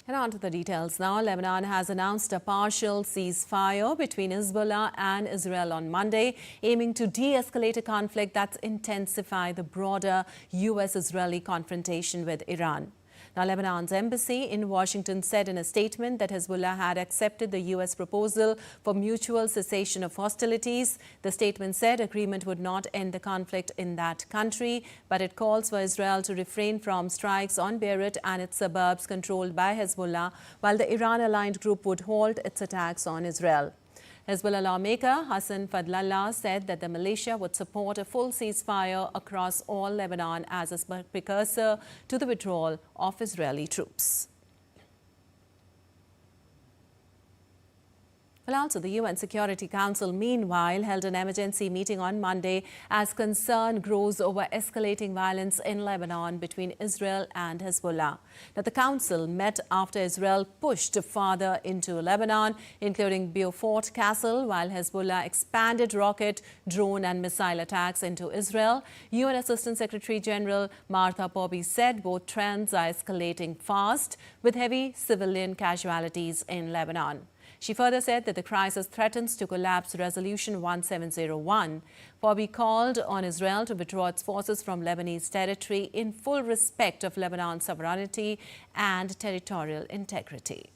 And on to the details now. Lebanon has announced a partial ceasefire between Hezbollah and Israel on Monday, aiming to de-escalate a conflict that's intensified the broader U.S.-Israeli confrontation with Iran. Now, Lebanon's embassy in Washington said in a statement that Hezbollah had accepted the U.S. proposal for mutual cessation of hostilities. The statement said agreement would not end the conflict in that country, but it calls for Israel to refrain from strikes on Beirut and its suburbs controlled by Hezbollah, while the Iran-aligned group would halt its attacks on Israel. Hezbollah lawmaker Hassan Fadlallah said that the militia would support a full ceasefire across all Lebanon as a precursor to the withdrawal of Israeli troops. Well, also the UN Security Council, meanwhile, held an emergency meeting on Monday as concern grows over escalating violence in Lebanon between Israel and Hezbollah. Now, the Council met after Israel pushed farther into Lebanon, including Beaufort Castle, while Hezbollah expanded rocket, drone and missile attacks into Israel. UN Assistant Secretary General Martha Pobby said both trends are escalating fast, with heavy civilian casualties in Lebanon. She further said that the crisis threatens to collapse Resolution 1701. Pobby called on Israel to withdraw its forces from Lebanese territory in full respect of Lebanon's sovereignty and territorial integrity.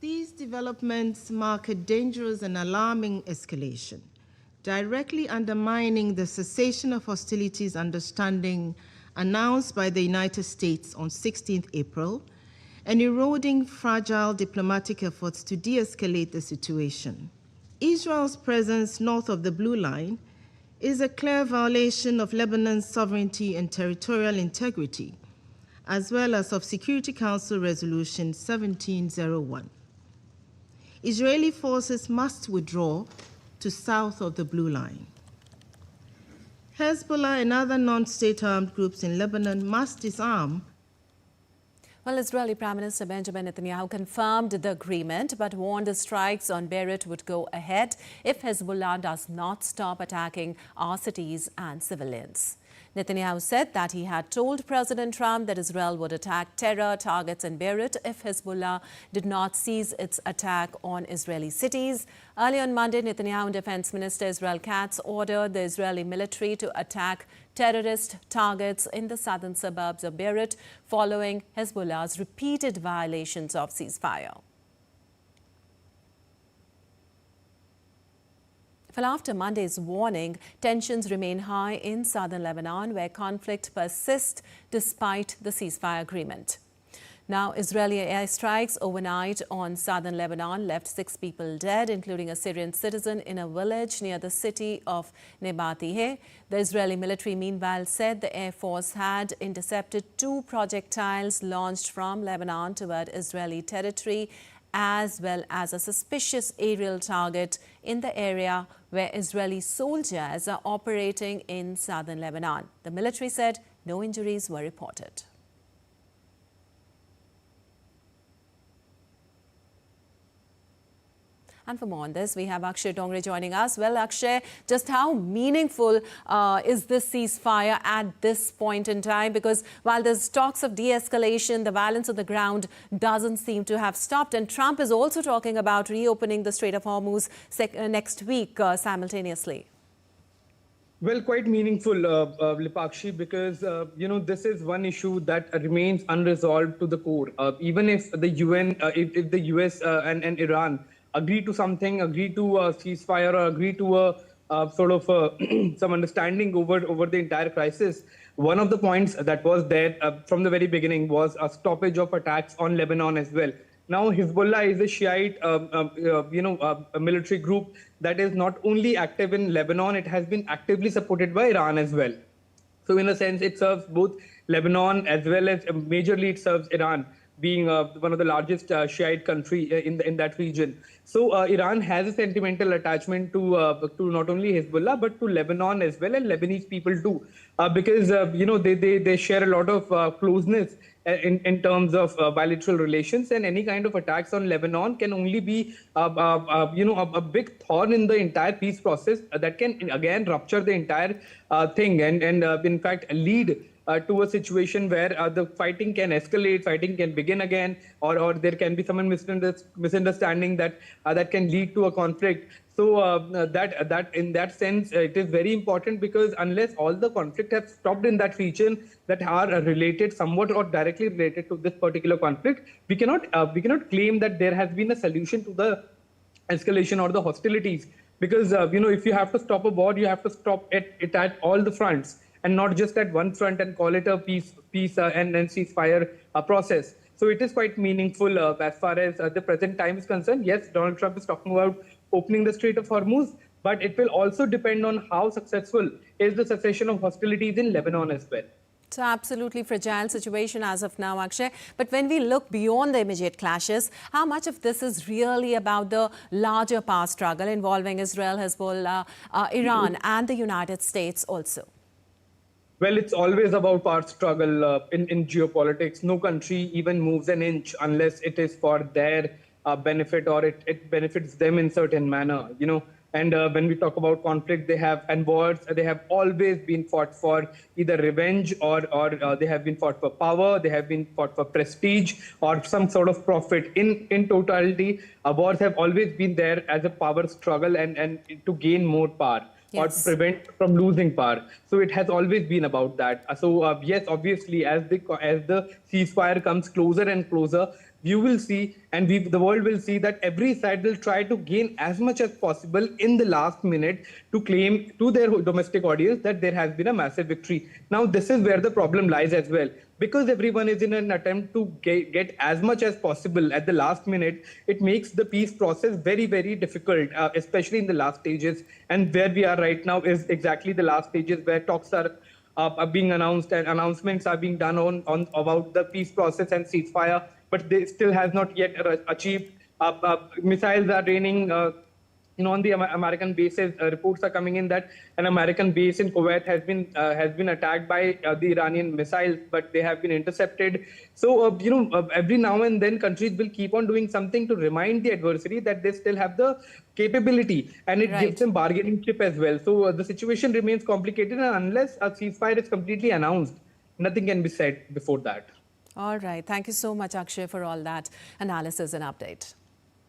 These developments mark a dangerous and alarming escalation, directly undermining the cessation of hostilities understanding announced by the United States on 16 April, and eroding fragile diplomatic efforts to de-escalate the situation. Israel's presence north of the Blue Line is a clear violation of Lebanon's sovereignty and territorial integrity, as well as of Security Council Resolution 1701. Israeli forces must withdraw to south of the Blue Line. Hezbollah and other non-state armed groups in Lebanon must disarm. Well, Israeli Prime Minister Benjamin Netanyahu confirmed the agreement but warned the strikes on Beirut would go ahead if Hezbollah does not stop attacking our cities and civilians. Netanyahu said that he had told President Trump that Israel would attack terror targets in Beirut if Hezbollah did not cease its attack on Israeli cities. Early on Monday, Netanyahu Defense Minister Israel Katz ordered the Israeli military to attack terrorist targets in the southern suburbs of Beirut following Hezbollah's repeated violations of ceasefire. Well, after Monday's warning, tensions remain high in southern Lebanon, where conflict persists despite the ceasefire agreement. Now, Israeli airstrikes overnight on southern Lebanon left 6 people dead, including a Syrian citizen in a village near the city of Nebatyeh. The Israeli military, meanwhile, said the Air Force had intercepted 2 projectiles launched from Lebanon toward Israeli territory, as well as a suspicious aerial target in the area where Israeli soldiers are operating in southern Lebanon. The military said no injuries were reported. And for more on this, we have Akshay Dongre joining us. Well, Akshay, just how meaningful is this ceasefire at this point in time? Because while there's talks of de-escalation, the violence on the ground doesn't seem to have stopped. And Trump is also talking about reopening the Strait of Hormuz next week simultaneously. Well, quite meaningful, Lipakshi, because, this is one issue that remains unresolved to the core. Even if the UN, if the US and Iran agree to something, agree to a ceasefire, or agree to a sort of some understanding over the entire crisis, one of the points that was there from the very beginning was a stoppage of attacks on Lebanon as well. Now, Hezbollah is a Shiite, a military group that is not only active in Lebanon, it has been actively supported by Iran as well. So in a sense, it serves both Lebanon as well as majorly it serves Iran, being one of the largest Shiite country in that region. So Iran has a sentimental attachment to not only Hezbollah but to Lebanon as well, and Lebanese people too, because they share a lot of closeness in terms of bilateral relations, and any kind of attacks on Lebanon can only be a big thorn in the entire peace process that can again rupture the entire thing and in fact lead to a situation where the fighting can escalate, fighting can begin again, or there can be some misunderstanding that that can lead to a conflict. So that in that sense, it is very important, because unless all the conflict has stopped in that region that are related somewhat or directly related to this particular conflict, we cannot claim that there has been a solution to the escalation or the hostilities. Because if you have to stop a war, you have to stop it at all the fronts, and not just at one front and call it a peace and ceasefire process. So it is quite meaningful as far as the present time is concerned. Yes, Donald Trump is talking about opening the Strait of Hormuz, but it will also depend on how successful is the cessation of hostilities in Lebanon as well. So absolutely fragile situation as of now, Akshay. But when we look beyond the immediate clashes, how much of this is really about the larger power struggle involving Israel, Hezbollah, Iran and the United States also? Well, it's always about power struggle in geopolitics. No country even moves an inch unless it is for their benefit, or it benefits them in certain manner, And when we talk about conflict, and wars, they have always been fought for either revenge or they have been fought for power, they have been fought for prestige or some sort of profit. In totality, wars have always been there as a power struggle and to gain more power. Yes. Or to prevent from losing power. So it has always been about that. So yes, obviously, as the ceasefire comes closer and closer, you will see, and the world will see, that every side will try to gain as much as possible in the last minute to claim to their domestic audience that there has been a massive victory. Now, this is where the problem lies as well. Because everyone is in an attempt to get as much as possible at the last minute, it makes the peace process very, very difficult, especially in the last stages. And where we are right now is exactly the last stages, where talks are being announced and announcements are being done on about the peace process and ceasefire, but they still has not yet achieved. Missiles are raining on the American bases. Reports are coming in that an American base in Kuwait has been attacked by the Iranian missiles, but they have been intercepted. So every now and then countries will keep on doing something to remind the adversary that they still have the capability, and it gives them bargaining chip as well. So the situation remains complicated, and unless a ceasefire is completely announced, nothing can be said before that. All right. Thank you so much, Akshay, for all that analysis and update.